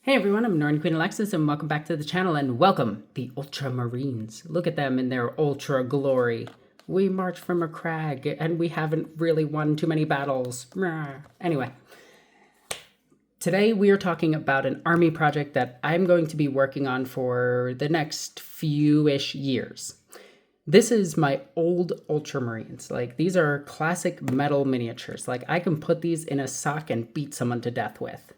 Hey everyone, I'm Norn Queen Alexis and welcome back to the channel and welcome the Ultramarines. Look at them in their ultra glory. We march from a crag and we haven't really won too many battles. Anyway, today we are talking about an army project that I'm going to be working on for the next few-ish years. This is my old Ultramarines. Like, these are classic metal miniatures. Like, I can put these in a sock and beat someone to death with.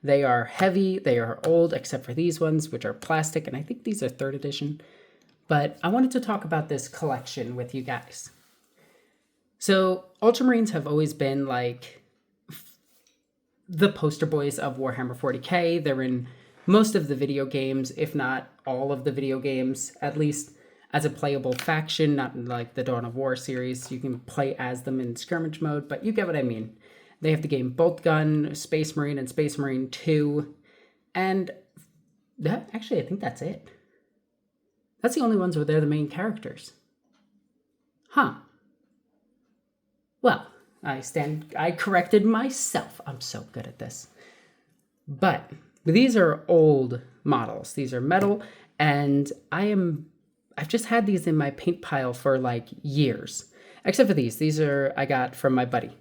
They are heavy, they are old, except for these ones, which are plastic, and I think these are 3rd edition. But I wanted to talk about this collection with you guys. So, Ultramarines have always been, like, the poster boys of Warhammer 40k. They're in most of the video games, if not all of the video games, at least as a playable faction, not in, like, the Dawn of War series. You can play as them in skirmish mode, but you get what I mean. They have the game Bolt Gun, Space Marine, and Space Marine 2. And actually, I think that's it. That's the only ones where they're the main characters. Huh. Well, I corrected myself. I'm so good at this. But these are old models. These are metal, and I've just had these in my paint pile for like years. Except for these. These I got from my buddy.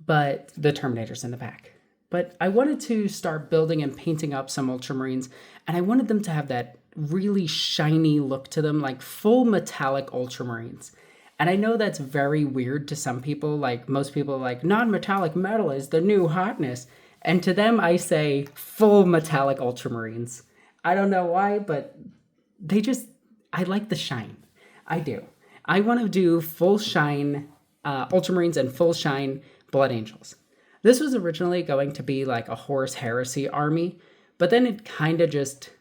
But the Terminator's in the back. But I wanted to start building and painting up some Ultramarines, and I wanted them to have that really shiny look to them, like full metallic Ultramarines. And I know that's very weird to some people. Like, most people are like, non-metallic metal is the new hotness. And to them, I say full metallic Ultramarines. I don't know why, but I like the shine. I do. I want to do full shine Ultramarines and full shine Blood Angels. This was originally going to be like a Horus Heresy army, but then it kind of just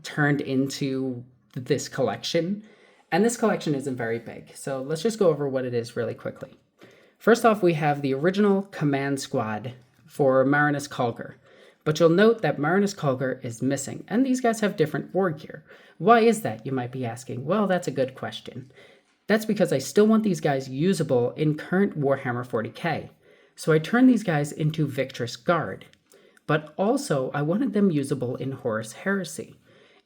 turned into this collection. And this collection isn't very big, so let's just go over what it is really quickly. First off, we have the original command squad for Marinus Kulgur. But you'll note that Marinus Kulgur is missing, and these guys have different war gear. Why is that, you might be asking? Well, that's a good question. That's because I still want these guys usable in current Warhammer 40k. So I turned these guys into Victress Guard. But also, I wanted them usable in Horus Heresy.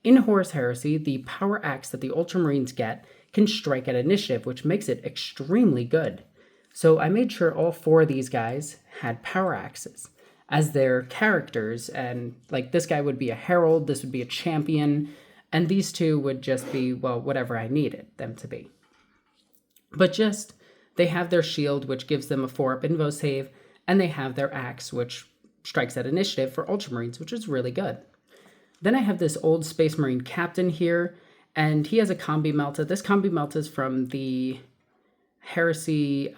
In Horus Heresy, the power axe that the Ultramarines get can strike at initiative, which makes it extremely good. So I made sure all 4 of these guys had power axes as their characters, and like this guy would be a herald, this would be a champion, and these 2 would just be, well, whatever I needed them to be. But they have their shield, which gives them a 4-up invo save, and they have their axe, which strikes at initiative for Ultramarines, which is really good. Then I have this old Space Marine captain here, and he has a combi melta. This combi melta is from the Heresy,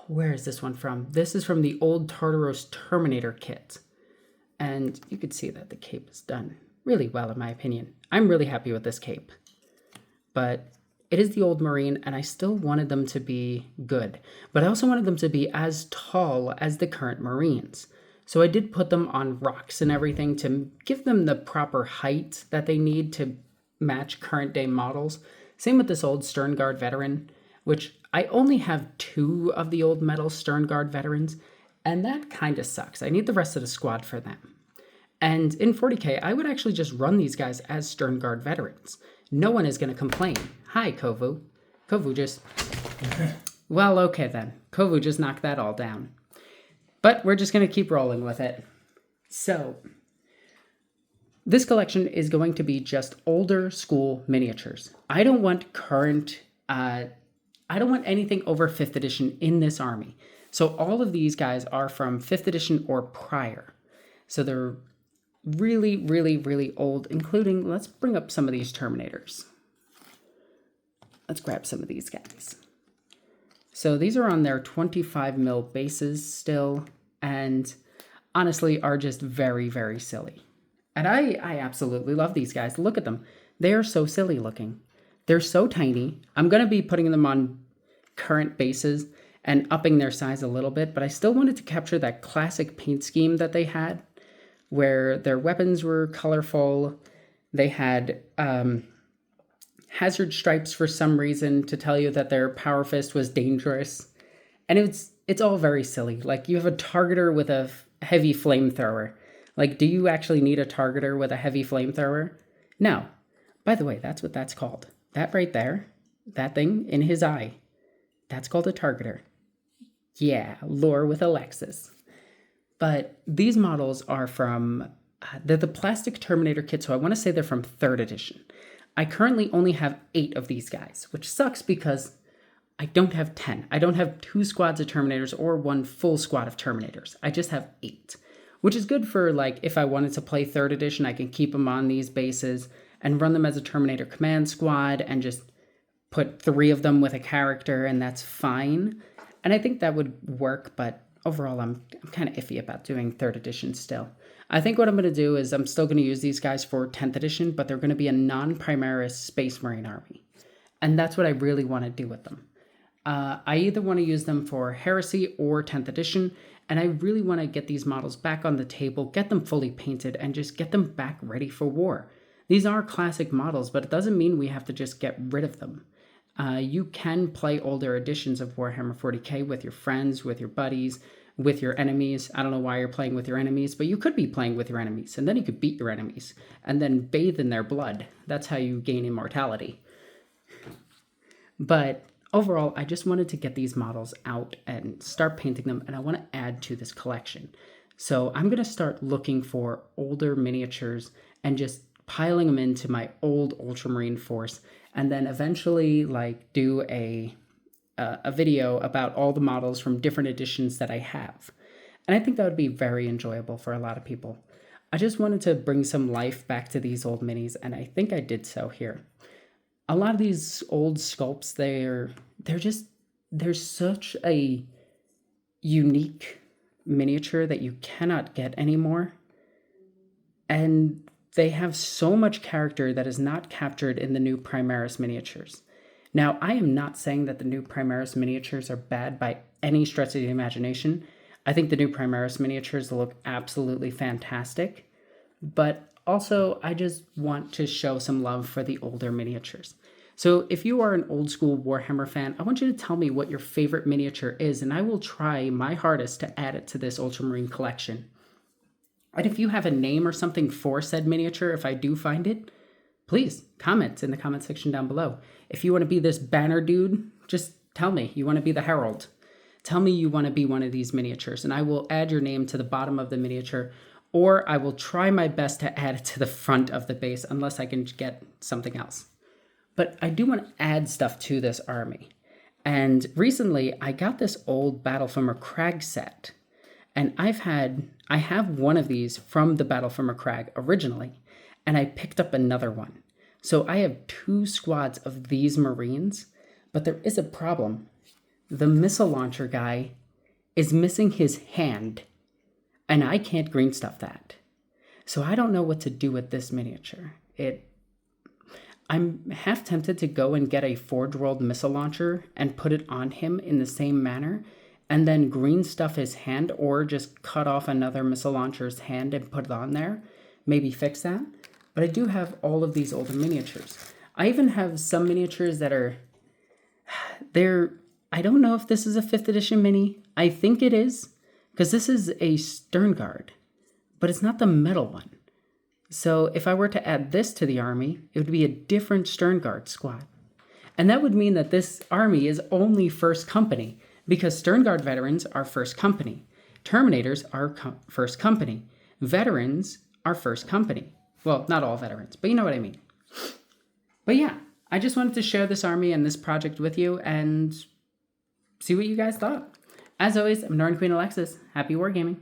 where is this one from? This is from the old Tartaros Terminator kit. And you can see that the cape is done really well, in my opinion. I'm really happy with this cape. But it is the old Marine, and I still wanted them to be good. But I also wanted them to be as tall as the current Marines. So I did put them on rocks and everything to give them the proper height that they need to match current day models. Same with this old Sternguard veteran, which I only have 2 of the old metal Sternguard veterans, and that kind of sucks. I need the rest of the squad for them. And in 40k, I would actually just run these guys as Sternguard veterans. No one is going to complain. Hi, Kovu. Kovu just... Well, okay then. Kovu just knocked that all down. But we're just going to keep rolling with it. So, this collection is going to be just older school miniatures. I don't want current... I don't want anything over 5th edition in this army. So all of these guys are from 5th edition or prior. So they're really, really, really old, including, let's bring up some of these Terminators. Let's grab some of these guys. So these are on their 25 mil bases still, and honestly are just very, very silly. And I absolutely love these guys. Look at them. They are so silly looking. They're so tiny. I'm going to be putting them on current bases and upping their size a little bit, but I still wanted to capture that classic paint scheme that they had, where their weapons were colorful. They had hazard stripes for some reason to tell you that their power fist was dangerous. And it's all very silly. Like, you have a targeter with a heavy flamethrower. Like, do you actually need a targeter with a heavy flamethrower? No. By the way, that's what that's called. That right there, that thing in his eye, that's called a targeter. Yeah, lore with Alexis. But these models are from, they're the plastic Terminator kit, so I want to say they're from 3rd edition. I currently only have 8 of these guys, which sucks because I don't have 10. I don't have 2 squads of Terminators or 1 full squad of Terminators. I just have 8, which is good for, like, if I wanted to play 3rd edition, I can keep them on these bases and run them as a Terminator command squad and just put 3 of them with a character, and that's fine. And I think that would work, but overall, I'm kind of iffy about doing 3rd edition still. I think what I'm going to do is I'm still going to use these guys for 10th edition, but they're going to be a non-Primaris Space Marine army. And that's what I really want to do with them. I either want to use them for Heresy or 10th edition, and I really want to get these models back on the table, get them fully painted, and just get them back ready for war. These are classic models, but it doesn't mean we have to just get rid of them. You can play older editions of Warhammer 40k with your friends, with your buddies, with your enemies. I don't know why you're playing with your enemies, but you could be playing with your enemies, and then you could beat your enemies, and then bathe in their blood. That's how you gain immortality. But overall, I just wanted to get these models out and start painting them, and I want to add to this collection. So I'm going to start looking for older miniatures and just piling them into my old Ultramarine force, and then eventually like do a video about all the models from different editions that I have. And I think that would be very enjoyable for a lot of people. I just wanted to bring some life back to these old minis, and I think I did so here. A lot of these old sculpts, they're such a unique miniature that you cannot get anymore. And they have so much character that is not captured in the new Primaris miniatures. Now, I am not saying that the new Primaris miniatures are bad by any stretch of the imagination. I think the new Primaris miniatures look absolutely fantastic. But also, I just want to show some love for the older miniatures. So if you are an old school Warhammer fan, I want you to tell me what your favorite miniature is, and I will try my hardest to add it to this Ultramarine collection. And if you have a name or something for said miniature, if I do find it, please comment in the comment section down below. If you want to be this banner dude, just tell me you want to be the herald. Tell me you want to be one of these miniatures, and I will add your name to the bottom of the miniature, or I will try my best to add it to the front of the base unless I can get something else. But I do want to add stuff to this army. And recently, I got this old Battle for Macragge set. And I have one of these from the Battle for Macragge originally, and I picked up another one. So I have 2 squads of these Marines, but there is a problem. The missile launcher guy is missing his hand, and I can't green stuff that. So I don't know what to do with this miniature. I'm half tempted to go and get a Forge World missile launcher and put it on him in the same manner, and then green stuff his hand, or just cut off another missile launcher's hand and put it on there. Maybe fix that. But I do have all of these older miniatures. I even have some miniatures that are... I don't know if this is a 5th edition mini. I think it is, because this is a Sternguard, but it's not the metal one. So if I were to add this to the army, it would be a different Sternguard squad. And that would mean that this army is only 1st Company, because Sternguard veterans are 1st Company. Terminators are 1st Company. Veterans are 1st Company. Well, not all veterans, but you know what I mean. But yeah, I just wanted to share this army and this project with you and see what you guys thought. As always, I'm Northern Queen Alexis. Happy wargaming.